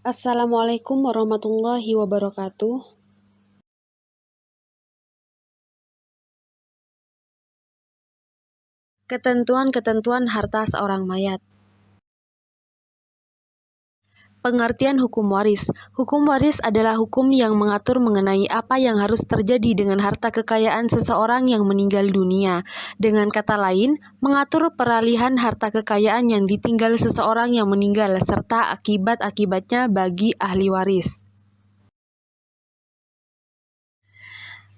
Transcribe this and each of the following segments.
Assalamualaikum warahmatullahi wabarakatuh. Ketentuan-ketentuan harta seorang mayat. Pengertian hukum waris. Hukum waris adalah hukum yang mengatur mengenai apa yang harus terjadi dengan harta kekayaan seseorang yang meninggal dunia. Dengan kata lain, mengatur peralihan harta kekayaan yang ditinggal seseorang yang meninggal serta akibat-akibatnya bagi ahli waris.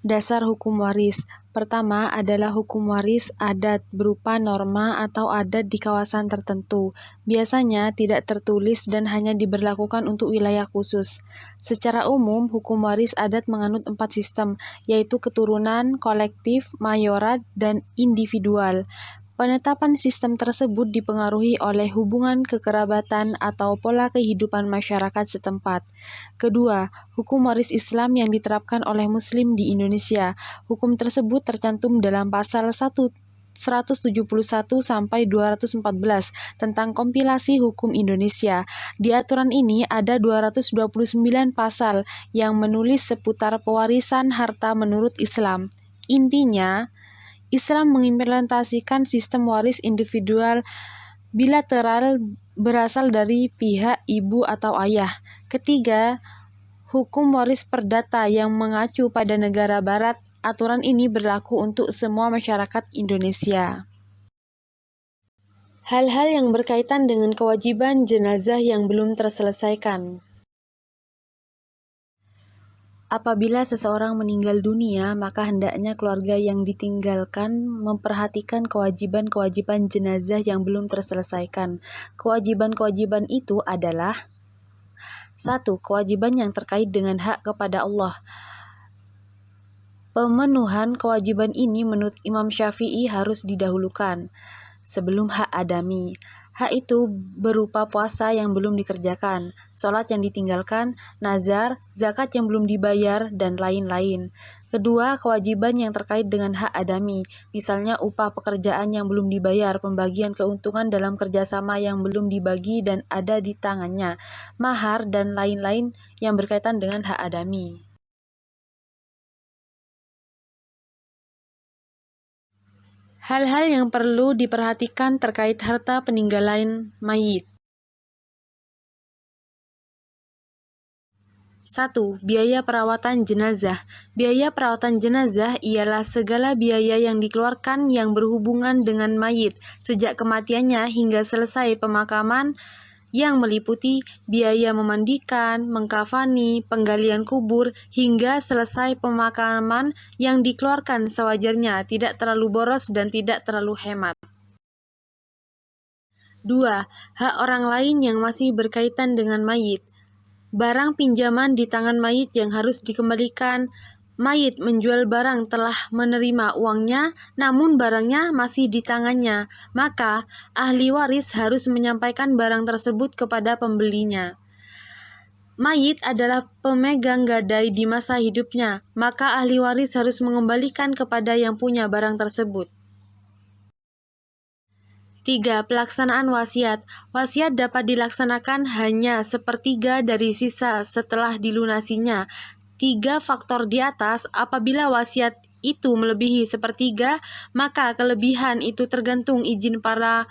Dasar hukum waris. Pertama adalah hukum waris adat berupa norma atau adat di kawasan tertentu. Biasanya tidak tertulis dan hanya diberlakukan untuk wilayah khusus. Secara umum, hukum waris adat menganut 4 sistem, yaitu keturunan, kolektif, mayorat, dan individual. Penetapan sistem tersebut dipengaruhi oleh hubungan kekerabatan atau pola kehidupan masyarakat setempat. Kedua, hukum waris Islam yang diterapkan oleh Muslim di Indonesia. Hukum tersebut tercantum dalam pasal 171 sampai 214 tentang kompilasi hukum Indonesia. Di aturan ini ada 229 pasal yang menulis seputar pewarisan harta menurut Islam. Intinya, Islam mengimplementasikan sistem waris individual bilateral berasal dari pihak ibu atau ayah. Ketiga, hukum waris perdata yang mengacu pada negara barat. Aturan ini berlaku untuk semua masyarakat Indonesia. Hal-hal yang berkaitan dengan kewajiban jenazah yang belum terselesaikan. Apabila seseorang meninggal dunia, maka hendaknya keluarga yang ditinggalkan memperhatikan kewajiban-kewajiban jenazah yang belum terselesaikan. Kewajiban-kewajiban itu adalah: 1. Kewajiban yang terkait dengan hak kepada Allah. Pemenuhan kewajiban ini menurut Imam Syafi'i harus didahulukan sebelum hak adami. Hak itu berupa puasa yang belum dikerjakan, sholat yang ditinggalkan, nazar, zakat yang belum dibayar, dan lain-lain. Kedua, kewajiban yang terkait dengan hak adami, misalnya upah pekerjaan yang belum dibayar, pembagian keuntungan dalam kerjasama yang belum dibagi dan ada di tangannya, mahar, dan lain-lain yang berkaitan dengan hak adami. Hal-hal yang perlu diperhatikan terkait harta peninggalan mayit. 1. Biaya perawatan jenazah. Biaya perawatan jenazah ialah segala biaya yang dikeluarkan yang berhubungan dengan mayit sejak kematiannya hingga selesai pemakaman, yang meliputi biaya memandikan, mengkafani, penggalian kubur, hingga selesai pemakaman yang dikeluarkan sewajarnya, tidak terlalu boros dan tidak terlalu hemat. 2. Hak orang lain yang masih berkaitan dengan mayit. Barang pinjaman di tangan mayit yang harus dikembalikan. Mayit menjual barang telah menerima uangnya, namun barangnya masih di tangannya, maka ahli waris harus menyampaikan barang tersebut kepada pembelinya. Mayit adalah pemegang gadai di masa hidupnya, maka ahli waris harus mengembalikan kepada yang punya barang tersebut. 3. Pelaksanaan wasiat. Wasiat dapat dilaksanakan hanya sepertiga dari sisa setelah dilunasinya. 3 faktor di atas, apabila wasiat itu melebihi sepertiga, maka kelebihan itu tergantung izin para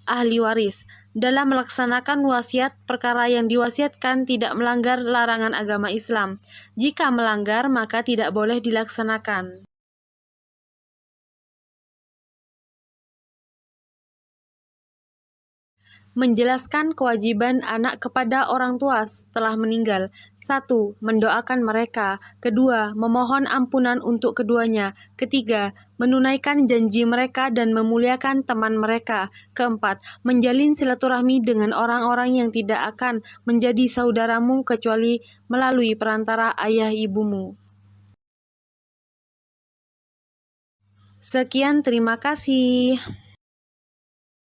ahli waris. Dalam melaksanakan wasiat, perkara yang diwasiatkan tidak melanggar larangan agama Islam. Jika melanggar, maka tidak boleh dilaksanakan. Menjelaskan kewajiban anak kepada orang tua setelah meninggal. 1. Mendoakan mereka. 2. Memohon ampunan untuk keduanya. 3. Menunaikan janji mereka dan memuliakan teman mereka. 4. Menjalin silaturahmi dengan orang-orang yang tidak akan menjadi saudaramu kecuali melalui perantara ayah ibumu. Sekian, terima kasih.